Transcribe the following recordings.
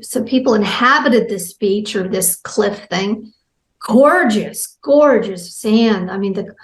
so people inhabited this beach or this cliff thing. Gorgeous, gorgeous sand. I mean, the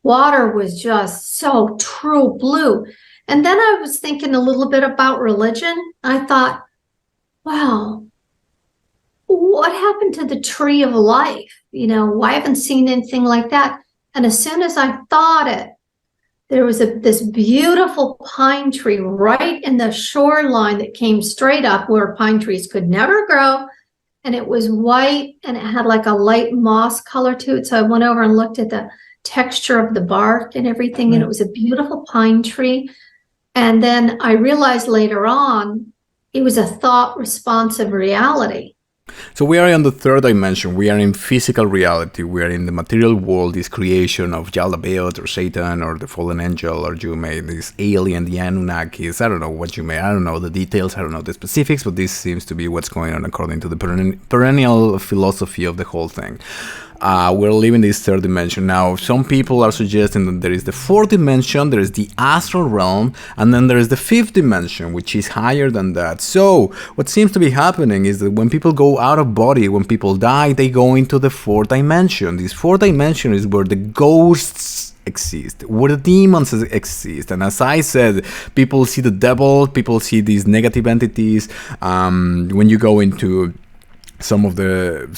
water was just so true blue. And then I was thinking a little bit about religion. I thought, wow, what happened to the tree of life? I haven't seen anything like that. And as soon as I thought it, there was this beautiful pine tree right in the shoreline that came straight up where pine trees could never grow. And it was white and it had like a light moss color to it. So I went over and looked at the texture of the bark and everything. And it was a beautiful pine tree. And then I realized later on, it was a thought responsive reality. So we are in the third dimension. We are in physical reality. We are in the material world, this creation of Yaldabaoth or Satan or the fallen angel, or you may, this alien, the Anunnakis. I don't know what you may. I don't know the details. I don't know the specifics, but this seems to be what's going on according to the perennial philosophy of the whole thing. We're living this third dimension. Now, some people are suggesting that there is the fourth dimension, there is the astral realm, and then there is the fifth dimension, which is higher than that. So, what seems to be happening is that when people go out of body, when people die, they go into the fourth dimension. This fourth dimension is where the ghosts exist, where the demons exist. And as I said, people see the devil, people see these negative entities. When you go into some other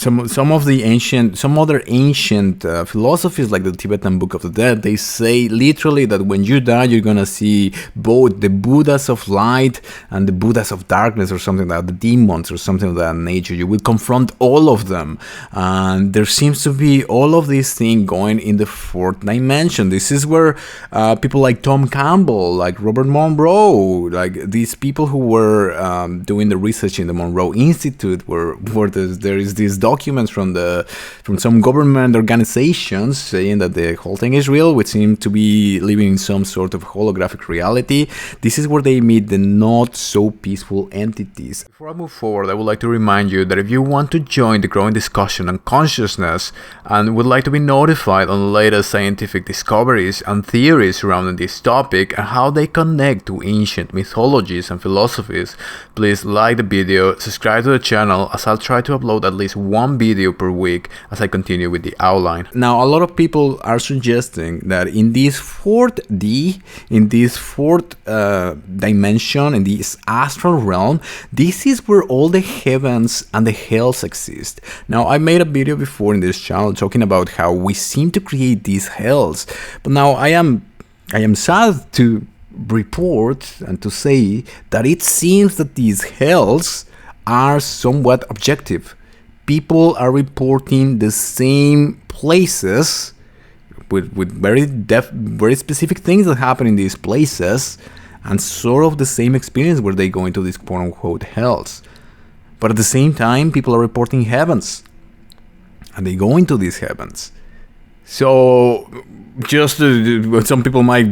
ancient philosophies like the Tibetan Book of the Dead, they say literally that when you die, you're gonna see both the Buddhas of light and the Buddhas of darkness, or something like that, the demons or something of that nature. You will confront all of them, and there seems to be all of these things going in the fourth dimension. This is where people like Tom Campbell, like Robert Monroe, like these people who were doing the research in the Monroe Institute, where there is these documents from some government organizations saying that the whole thing is real. We seem to be living in some sort of holographic reality. This is where they meet the not so peaceful entities. Before I move forward, I would like to remind you that if you want to join the growing discussion on consciousness and would like to be notified on the latest scientific discoveries and theories surrounding this topic and how they connect to ancient mythologies and philosophies, please like the video, subscribe to the channel, as I'll try to upload at least one video per week as I continue with the outline. Now, a lot of people are suggesting that in this fourth dimension, in this astral realm, this is where all the heavens and the hells exist. Now, I made a video before in this channel talking about how we seem to create these hells, but now I am sad to report and to say that it seems that these hells are somewhat objective. People are reporting the same places with very specific things that happen in these places, and sort of the same experience where they go into these quote-unquote hells. But at the same time, people are reporting heavens, and they go into these heavens. So just some people might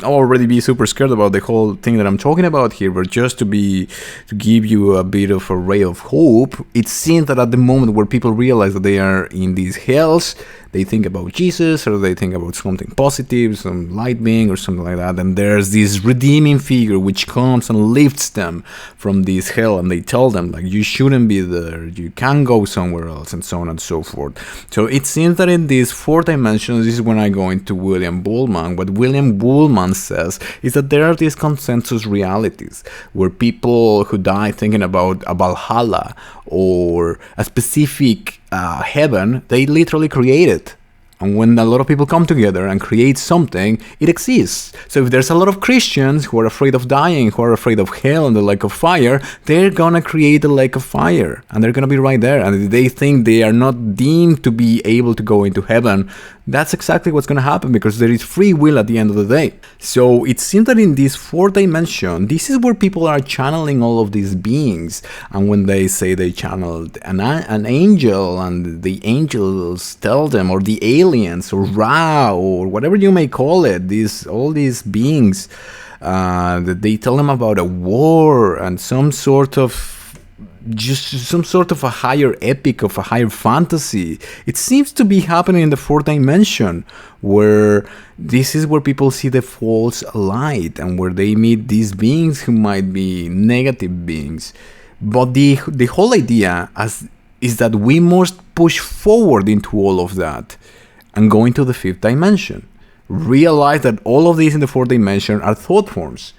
already be super scared about the whole thing that I'm talking about here, but just to give you a bit of a ray of hope, it seems that at the moment where people realize that they are in these hells, they think about Jesus, or they think about something positive, some light being or something like that, and there's this redeeming figure which comes and lifts them from this hell, and they tell them, like, you shouldn't be there, you can go somewhere else, and so on and so forth. So it seems that in this fourth dimension, this is when I go into William Buhlman. What William Buhlman says is that there are these consensus realities where people who die thinking about a Valhalla or a specific heaven, they literally create it. And when a lot of people come together and create something, it exists. So if there's a lot of Christians who are afraid of dying, who are afraid of hell and the lake of fire, they're gonna create the lake of fire. And they're gonna be right there. And if they think they are not deemed to be able to go into heaven, that's exactly what's gonna happen, because there is free will at the end of the day. So it seems that in this fourth dimension, this is where people are channeling all of these beings. And when they say they channeled an angel, and the angels tell them, or the aliens, or Ra, or whatever you may call it, all these beings, that they tell them about a war and some sort of a higher epic, of a higher fantasy. It seems to be happening in the fourth dimension, where this is where people see the false light, and where they meet these beings who might be negative beings. But the whole idea is that we must push forward into all of that and go into the fifth dimension. Realize that all of these in the fourth dimension are thought forms,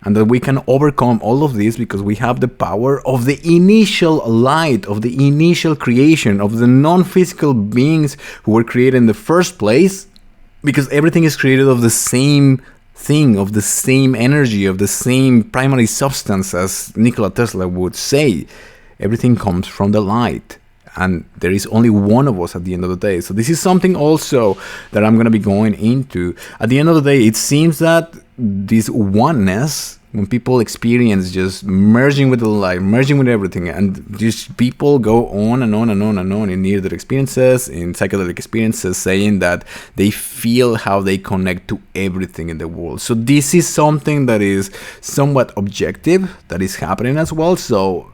and that we can overcome all of this because we have the power of the initial light, of the initial creation, of the non-physical beings who were created in the first place, because everything is created of the same thing, of the same energy, of the same primary substance, as Nikola Tesla would say. Everything comes from the light. And there is only one of us at the end of the day. So this is something also that I'm going to be going into. At the end of the day, it seems that this oneness, when people experience just merging with the light, merging with everything, and just people go on and on and on and on in near-death experiences, in psychedelic experiences, saying that they feel how they connect to everything in the world. So this is something that is somewhat objective, that is happening as well. So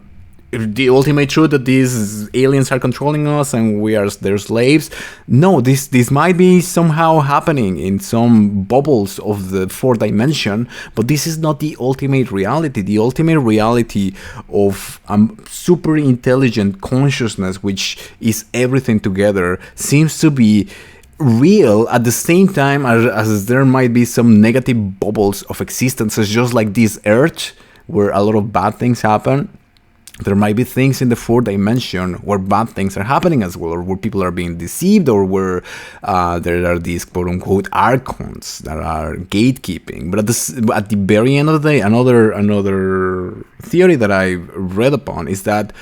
the ultimate truth that these aliens are controlling us and we are their slaves. No, this might be somehow happening in some bubbles of the fourth dimension, but this is not the ultimate reality. The ultimate reality of super intelligent consciousness, which is everything together, seems to be real at the same time as there might be some negative bubbles of existences, just like this earth, where a lot of bad things happen. There might be things in the fourth dimension where bad things are happening as well, or where people are being deceived, or where there are these quote-unquote archons that are gatekeeping. But at the very end of the day, another theory that I've read upon is that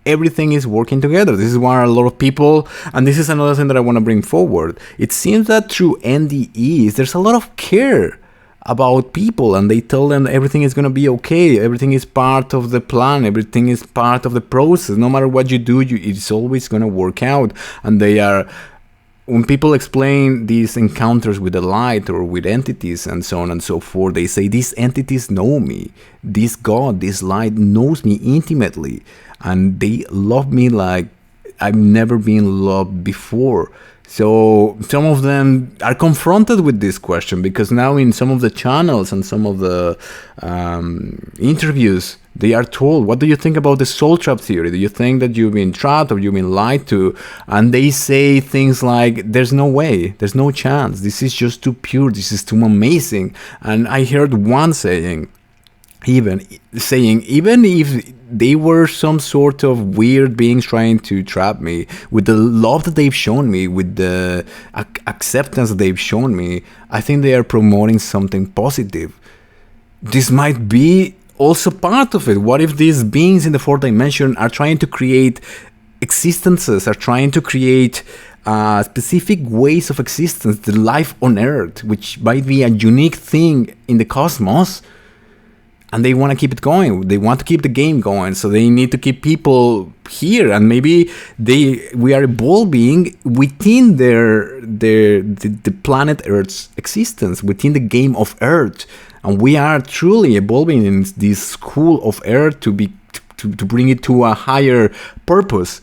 everything is working together. This is why a lot of people, and this is another thing that I want to bring forward, it seems that through NDEs, there's a lot of care about people, and they tell them everything is going to be okay, everything is part of the plan, everything is part of the process, no matter what you do, it's always going to work out. And they are, when people explain these encounters with the light or with entities and so on and so forth, they say these entities know me, this God, this light knows me intimately, and they love me like I've never been loved before. So some of them are confronted with this question, because now in some of the channels and some of the interviews, they are told, what do you think about the soul trap theory? Do you think that you've been trapped or you've been lied to? And they say things like, there's no way, there's no chance, this is just too pure, this is too amazing. And I heard one saying, even if they were some sort of weird beings trying to trap me, with the love that they've shown me, with the acceptance that they've shown me, I think they are promoting something positive. This might be also part of it. What if these beings in the fourth dimension are trying to create existences, are trying to create specific ways of existence, the life on Earth, which might be a unique thing in the cosmos, and they want to keep it going. They want to keep the game going, so they need to keep people here. And maybe we are evolving within the planet Earth's existence, within the game of Earth, and we are truly evolving in this school of Earth to bring it to a higher purpose.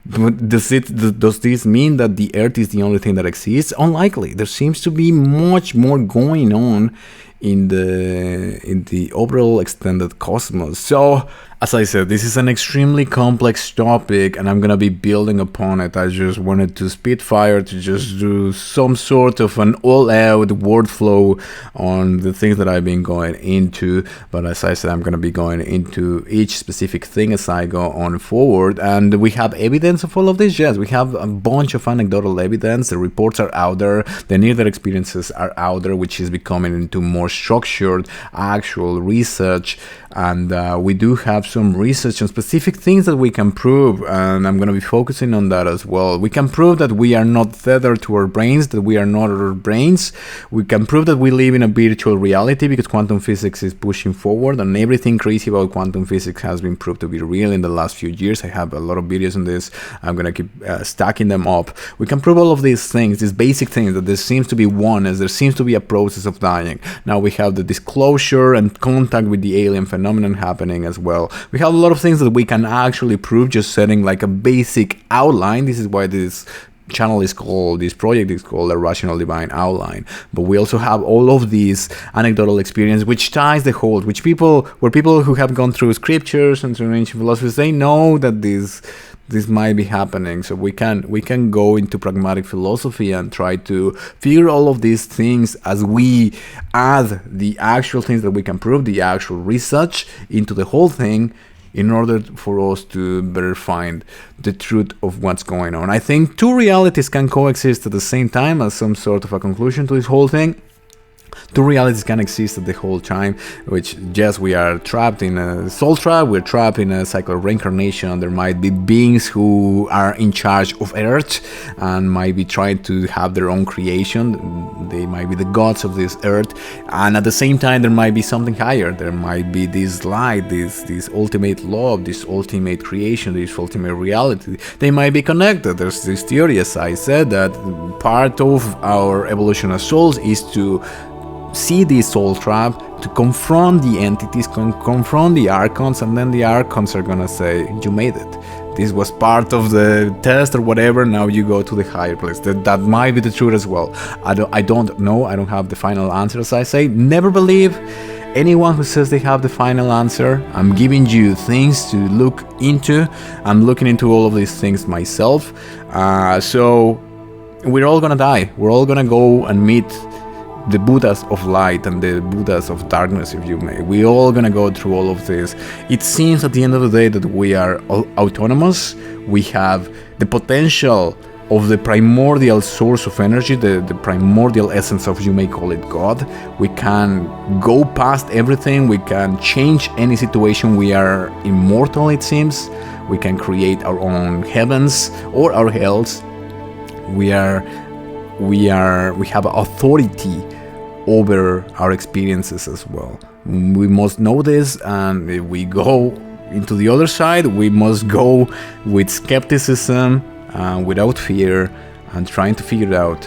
Does this mean that the Earth is the only thing that exists? Unlikely. There seems to be much more going on in the overall extended cosmos. So, as I said, this is an extremely complex topic, and I'm gonna be building upon it. I just wanted to spitfire, to just do some sort of an all-out word flow on the things that I've been going into. But as I said, I'm gonna be going into each specific thing as I go on forward. And we have evidence of all of this. Yes, we have a bunch of anecdotal evidence. The reports are out there. The near-death experiences are out there, which is becoming into more structured actual research. And we do have some research on specific things that we can prove, and I'm going to be focusing on that as well. We can prove that we are not tethered to our brains, that we are not our brains. We can prove that we live in a virtual reality, because quantum physics is pushing forward, and everything crazy about quantum physics has been proved to be real in the last few years. I have a lot of videos on this. I'm going to keep stacking them up. We can prove all of these things, these basic things, that there seems to be oneness, there seems to be a process of dying. Now we have the disclosure and contact with the alien phenomenon happening as well. We have a lot of things that we can actually prove, just setting like a basic outline. This is why this channel is called, this project is called a rational divine outline, but we also have all of these anecdotal experience which ties the whole, which people who have gone through scriptures and through ancient philosophies, they know that this might be happening. So we can go into pragmatic philosophy and try to figure all of these things as we add the actual things that we can prove, the actual research into the whole thing, in order for us to better find the truth of what's going on. I think two realities can coexist at the same time as some sort of a conclusion to this whole thing. Two realities can exist at the whole time, which, yes, we are trapped in a soul trap, we're trapped in a cycle of reincarnation. There might be beings who are in charge of Earth and might be trying to have their own creation. They might be the gods of this Earth, and at the same time there might be something higher. There might be this light, this ultimate love, this ultimate creation, this ultimate reality. They might be connected. There's this theory, as I said, that part of our evolution as souls is to see this soul trap, to confront the entities, confront the archons, and then the archons are gonna say, you made it. This was part of the test or whatever, now you go to the higher place. That might be the truth as well. I don't know, I don't have the final answer, as I say. Never believe anyone who says they have the final answer. I'm giving you things to look into. I'm looking into all of these things myself. So we're all gonna die. We're all gonna go and meet the Buddhas of light and the Buddhas of darkness, if you may. We're all gonna go through all of this. It seems at the end of the day that we are autonomous. We have the potential of the primordial source of energy, the primordial essence of, you may call it, God. We can go past everything. We can change any situation. We are immortal, it seems. We can create our own heavens or our hells. We have authority over our experiences as well. We must know this, and if we go into the other side, we must go with skepticism, without fear, and trying to figure out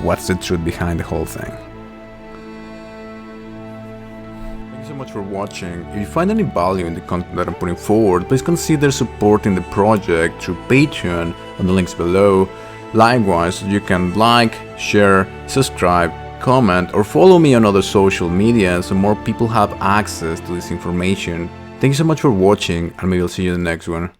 what's the truth behind the whole thing. Thank you so much for watching. If you find any value in the content that I'm putting forward, please consider supporting the project through Patreon on the links below. Likewise, you can like, share, subscribe, comment, or follow me on other social media so more people have access to this information. Thank you so much for watching, and maybe I'll see you in the next one.